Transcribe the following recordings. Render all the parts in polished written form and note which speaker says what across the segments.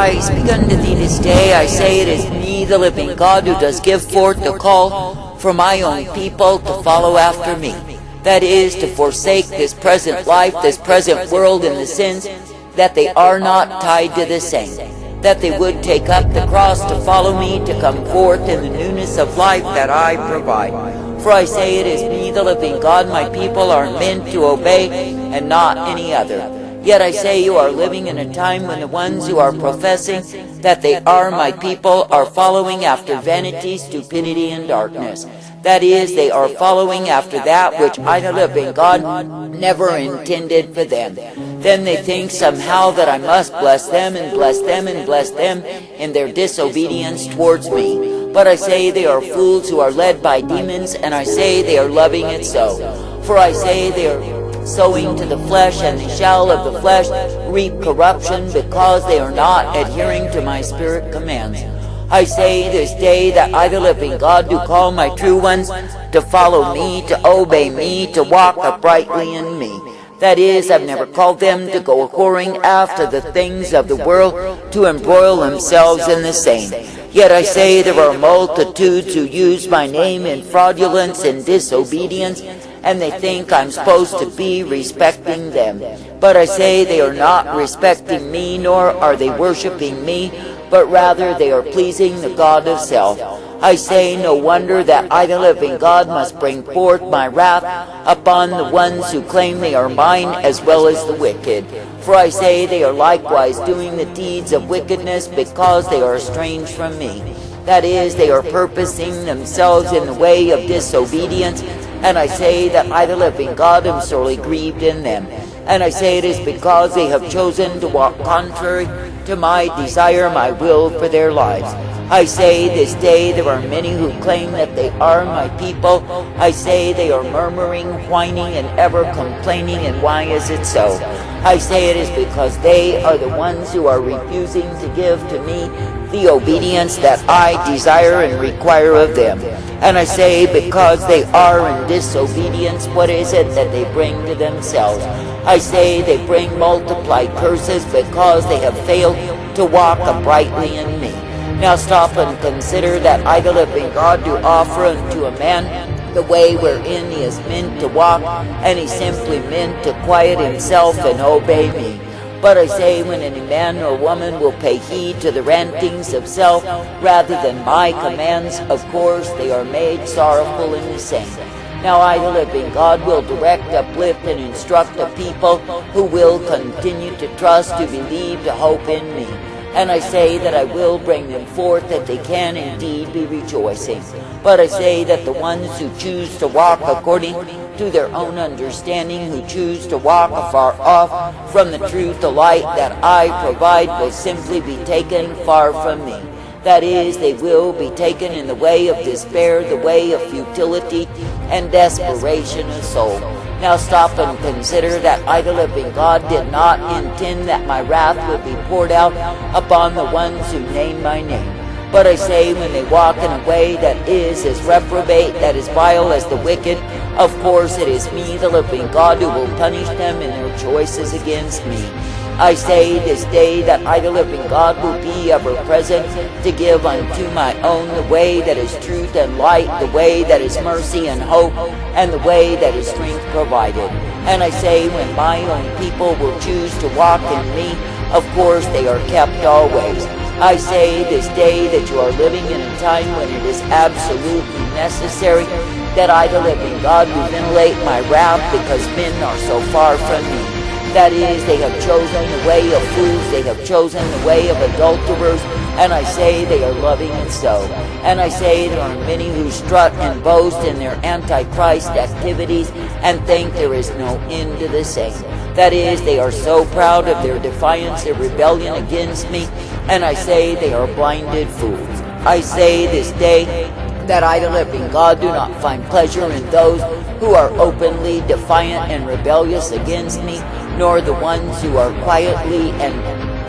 Speaker 1: I speak unto thee this day, I say it is me, the living God, who does give forth the call for my own people to follow after me. That is, to forsake this present life, this present world, and the sins, that they are not tied to the same. That they would take up the cross to follow me, to come forth in the newness of life that I provide. For I say it is me, the living God, my people are meant to obey, and not any other. Yet I say you are living in a time when the ones who are professing that they are my people are following after vanity, stupidity, and darkness. That is, they are following after that which I, the living God, never intended for them. Then they think somehow that I must bless them and bless them and bless them in their disobedience towards me. But I say they are fools who are led by demons, and I say they are loving it so. For I say they are sowing to the flesh, and they shall of the flesh reap corruption, because they are not adhering to my spirit commands. I say this day that I, the living God, do call my true ones to follow me, to obey me, to walk uprightly in me. That is, I've never called them to go whoring after the things of the world, to embroil themselves in the same. Yet I say there are multitudes who use my name in fraudulence and disobedience, and they think I'm supposed to be respecting them. But I say they are not respecting me, nor are they worshiping me, but rather they are pleasing the god of self. I say no wonder that I, the living God, must bring forth my wrath upon the ones who claim they are mine, as well as the wicked. For I say they are likewise doing the deeds of wickedness, because they are estranged from me. That is, they are purposing themselves in the way of disobedience, and I say that I, the living God, am sorely grieved in them. And I say it is because they have chosen to walk contrary to my desire, my will for their lives. I say this day there are many who claim that they are my people. I say they are murmuring, whining, and ever complaining, and why is it so? I say it is because they are the ones who are refusing to give to me the obedience that I desire and require of them. And I say because they are in disobedience, what is it that they bring to themselves? I say they bring multiplied curses because they have failed to walk uprightly in me. Now stop and consider that I, the living God, do offer unto a man the way wherein he is meant to walk, and he simply meant to quiet himself and obey me. But I say when any man or woman will pay heed to the rantings of self rather than my commands, of course they are made sorrowful in the same. Now I, the living God, will direct, uplift, and instruct a people who will continue to trust, to believe, to hope in me. And I say that I will bring them forth, that they can indeed be rejoicing. But I say that the ones who choose to walk according to their own understanding, who choose to walk afar off from the truth, the light that I provide, will simply be taken far from me. That is, they will be taken in the way of despair, the way of futility, and desperation of soul. Now stop and consider that I, the living God, did not intend that my wrath would be poured out upon the ones who name my name. But I say when they walk in a way that is as reprobate, that is vile as the wicked, of course it is me, the living God, who will punish them in their choices against me. I say this day that I, the living God, will be ever present to give unto my own the way that is truth and light, the way that is mercy and hope, and the way that is strength provided. And I say when my own people will choose to walk in me, of course they are kept always. I say this day that you are living in a time when it is absolutely necessary that I, the living God, will ventilate my wrath, because men are so far from me. That is, they have chosen the way of fools, they have chosen the way of adulterers, and I say they are loving it so. And I say there are many who strut and boast in their antichrist activities and think there is no end to the same. That is, they are so proud of their defiance, their rebellion against me, and I say they are blinded fools. I say this day that I, the living God, do not find pleasure in those who are openly defiant and rebellious against me, nor the ones who are quietly and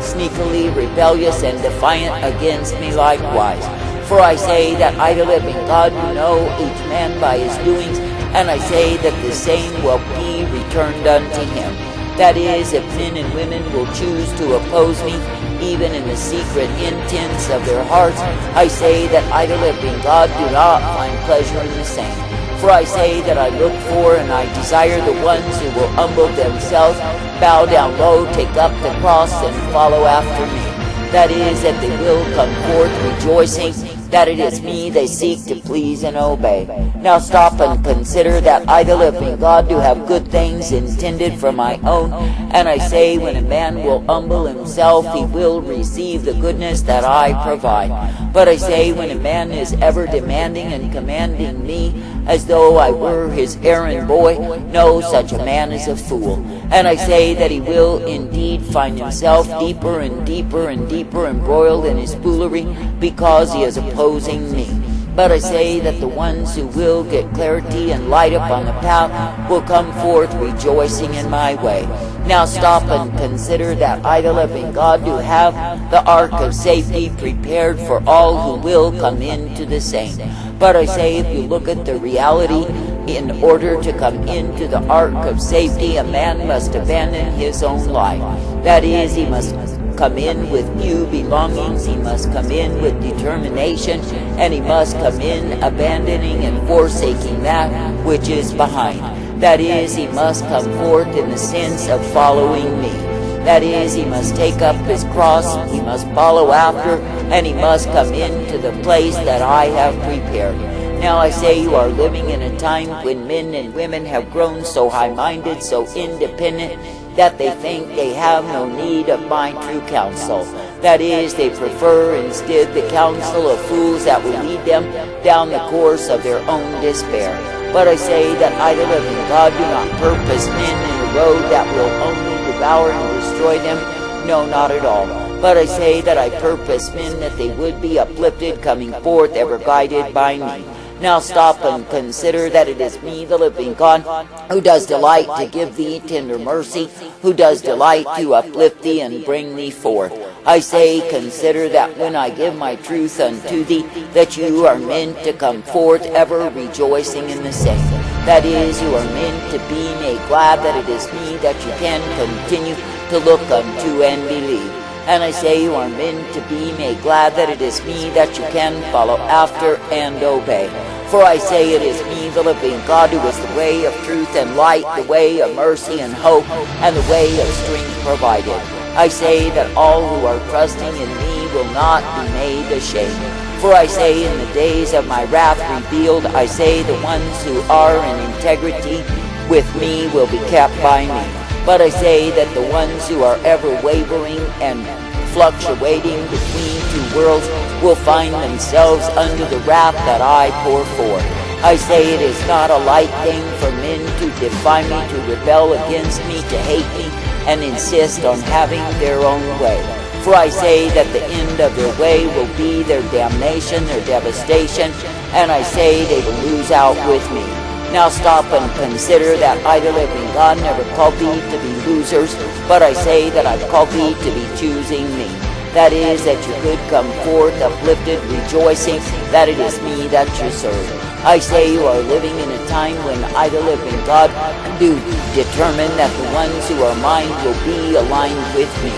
Speaker 1: sneakily rebellious and defiant against me likewise. For I say that I, the living God, do know each man by his doings, and I say that the same will be returned unto him. That is, if men and women will choose to oppose me, even in the secret intents of their hearts. I say that I, the living God, do not find pleasure in the same. For I say that I look for and I desire the ones who will humble themselves, bow down low, take up the cross, and follow after me. That is, that they will come forth rejoicing, that it is me they seek to please and obey. Now stop and consider that I, the living God, do have good things intended for my own. And I say, when a man will humble himself, he will receive the goodness that I provide. But I say, when a man is ever demanding and commanding me, as though I were his errand boy, no, such a man is a fool. And I say that he will indeed find himself deeper and deeper and deeper embroiled in his foolery, because he is opposing me. But I say that the ones who will get clarity and light upon the path will come forth rejoicing in my way. Now stop and consider that I, the living God, do have the ark of safety prepared for all who will come into the same. But I say, if you look at the reality, in order to come into the ark of safety, a man must abandon his own life. That is, he must come in with few belongings, he must come in with determination, and he must come in abandoning and forsaking that which is behind. That is, he must come forth in the sense of following me. That is, he must take up his cross, he must follow after, and he must come into the place that I have prepared. Now I say, you are living in a time when men and women have grown so high-minded, so independent, that they think they have no need of my true counsel. That is, they prefer instead the counsel of fools that will lead them down the course of their own despair. But I say that I, the living God, do not purpose men in a road that will only devour and destroy them. No, not at all. But I say that I purpose men that they would be uplifted, coming forth ever guided by me. Now stop and consider that it is me, the living God, who does delight to give thee tender mercy, who does delight to uplift thee and bring thee forth. I say, consider that when I give my truth unto thee, that you are meant to come forth ever rejoicing in the same. That is, you are meant to be made glad that it is me that you can continue to look unto and believe. And I say, you are meant to be made glad that it is me that you can follow after and obey. For I say, it is me, the living God, who is the way of truth and light, the way of mercy and hope, and the way of strength provided. I say that all who are trusting in me will not be made ashamed. For I say, in the days of my wrath revealed, I say, the ones who are in integrity with me will be kept by me. But I say that the ones who are ever wavering and fluctuating between two worlds will find themselves under the wrath that I pour forth. I say, it is not a light thing for men to defy me, to rebel against me, to hate me, and insist on having their own way. For I say that the end of their way will be their damnation, their devastation, and I say they will lose out with me. Now stop and consider that I, the living God, never called thee to be losers, but I say that I've called thee to be choosing me. That is, that you could come forth uplifted, rejoicing that it is me that you serve. I say you are living in a time when I, the living God, do determine that the ones who are mine will be aligned with me.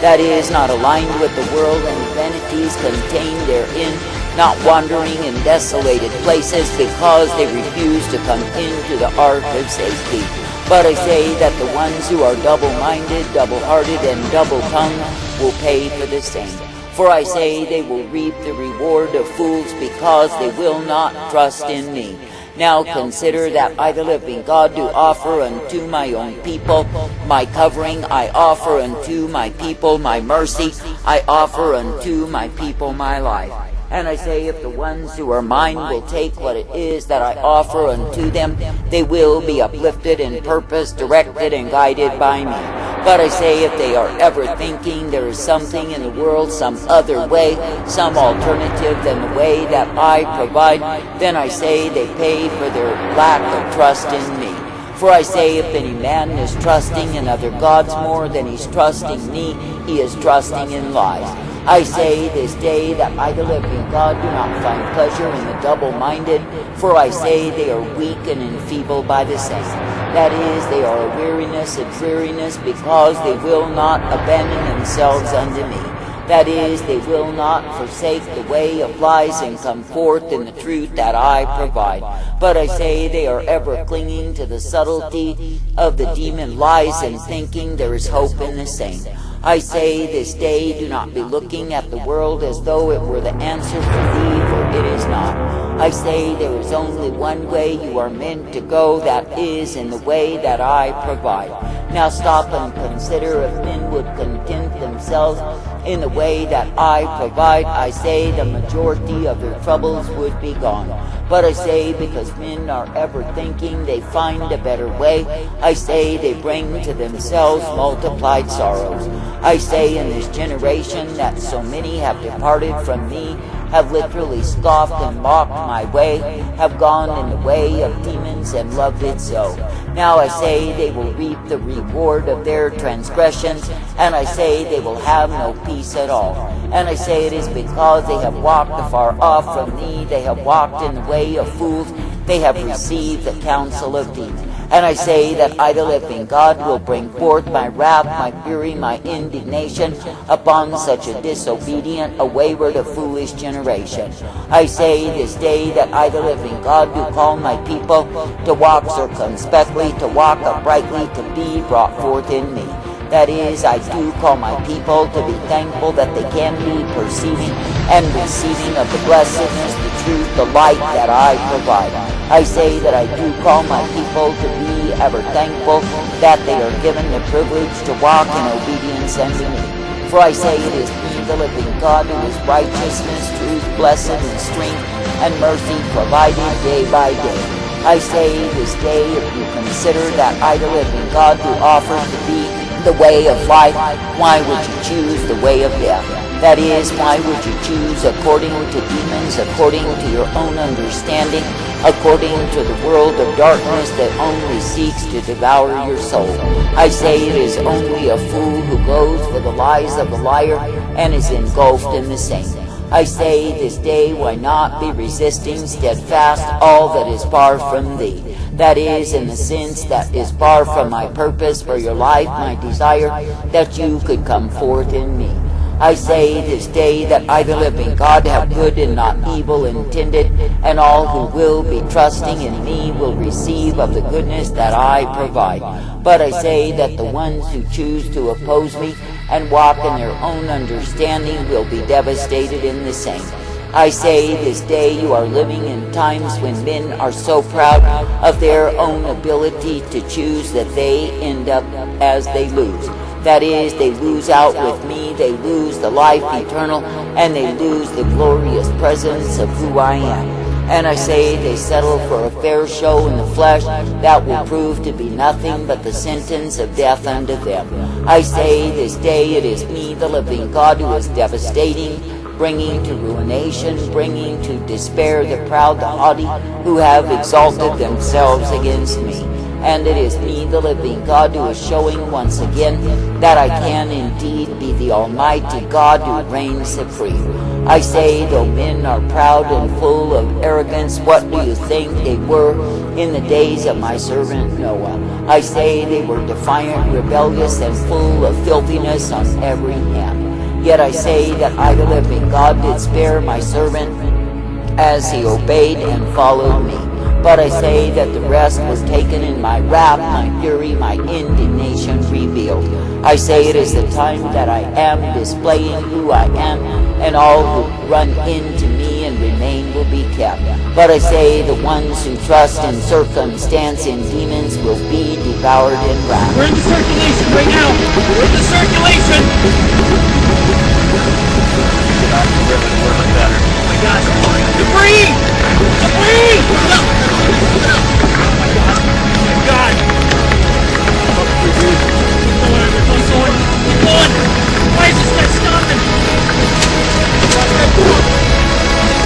Speaker 1: That is, not aligned with the world and the vanities contained therein, not wandering in desolated places because they refuse to come into the ark of safety. But I say that the ones who are double-minded, double-hearted, and double-tongued will pay for the same. For I say they will reap the reward of fools because they will not trust in me. Now consider that I, the living God, do offer unto my own people my covering. I offer unto my people my mercy. I offer unto my people my life. And I say, if the ones who are mine will take what it is that I offer unto them, they will be uplifted in purpose, directed and guided by me. But I say, if they are ever thinking there is something in the world, some other way, some alternative than the way that I provide, then I say they pay for their lack of trust in me. For I say, if any man is trusting in other gods more than he's trusting me, he is trusting in lies. I say this day that I, the living God, do not find pleasure in the double-minded, for I say they are weak and enfeebled by the same. That is, they are a weariness and dreariness because they will not abandon themselves unto me. That is, they will not forsake the way of lies and come forth in the truth that I provide. But I say they are ever clinging to the subtlety of the demon lies and thinking there is hope in the same. I say this day, do not be looking at the world as though it were the answer for thee, for it is not. I say there is only one way you are meant to go, that is in the way that I provide. Now stop and consider if men would content themselves in the way that I provide. I say the majority of their troubles would be gone. But I say because men are ever thinking they find a better way, I say they bring to themselves multiplied sorrows. I say in this generation that so many have departed from me, have literally scoffed and mocked my way, have gone in the way of demons and loved it so. Now I say they will reap the reward of their transgressions, and I say they will have no peace at all. And I say it is because they have walked afar off from thee, they have walked in the way of fools, they have received the counsel of demons. And I say that I, the living God, will bring forth my wrath, my fury, my indignation upon such a disobedient, a wayward, a foolish generation. I say this day that I, the living God, do call my people to walk circumspectly, to walk uprightly, to be brought forth in me. That is, I do call my people to be thankful that they can be perceiving and receiving of the blessedness, the truth, the light that I provide. I say that I do call my people to be ever thankful that they are given the privilege to walk in obedience unto me. For I say it is me, the living God, who is righteousness, truth, blessing, and strength, and mercy provided day by day. I say this day, if you consider that I, the living God, who offers to be the way of life, why would you choose the way of death? That is, why would you choose according to demons, according to your own understanding, according to the world of darkness that only seeks to devour your soul? I say it is only a fool who goes for the lies of the liar and is engulfed in the same. I say this day, why not be resisting steadfast all that is far from thee? That is, in the sense that is far from my purpose for your life, my desire that you could come forth in me. I say this day that I, the living God, have good and not evil intended, and all who will be trusting in me will receive of the goodness that I provide. But I say that the ones who choose to oppose me and walk in their own understanding will be devastated in the same. I say this day you are living in times when men are so proud of their own ability to choose that they end up as they lose. That is, they lose out with me, they lose the life eternal, and they lose the glorious presence of who I am. And I say they settle for a fair show in the flesh that will prove to be nothing but the sentence of death unto them. I say this day it is me, the living God, who is devastating, bringing to ruination, bringing to despair the proud, the haughty, who have exalted themselves against me. And it is me, the living God, who is showing once again that I can indeed be the Almighty God who reigns supreme. I say, though men are proud and full of arrogance, what do you think they were in the days of my servant Noah? I say they were defiant, rebellious, and full of filthiness on every hand. Yet I say that I, the living God, did spare my servant as he obeyed and followed me. But I say that the rest was taken in my wrath, my fury, my indignation revealed. I say it is the time that I am displaying who I am, and all who run into me and remain will be kept. But I say the ones who trust in circumstance and demons will be devoured in wrath.
Speaker 2: We're in the circulation right now! We're in the circulation! Oh my gosh! Debris! Debris! No! Oh my god! Oh my god! Keep going! Keep going! Why is this guy stopping?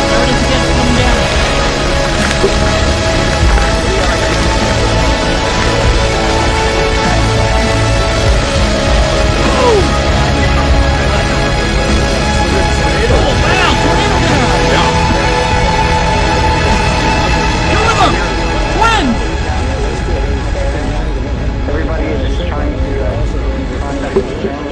Speaker 2: Starting to get coming down.
Speaker 3: Everybody is just trying to contact the